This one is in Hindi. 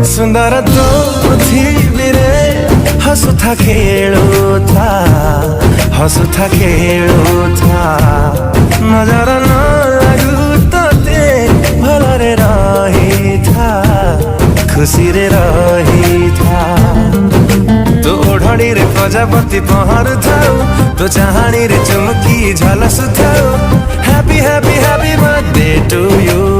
सुंदर तो पृथ्वीरे हसुथा खेलुथा हसुथा खेलुथा नजर न लागू तोते भलरे रही था खुशी रे रही था। तो ओढ़णी रे प्रजापति पहर थाऊ तो चाहाणी रे चुमकी झलसु थाऊ। Happy happy happy birthday to you.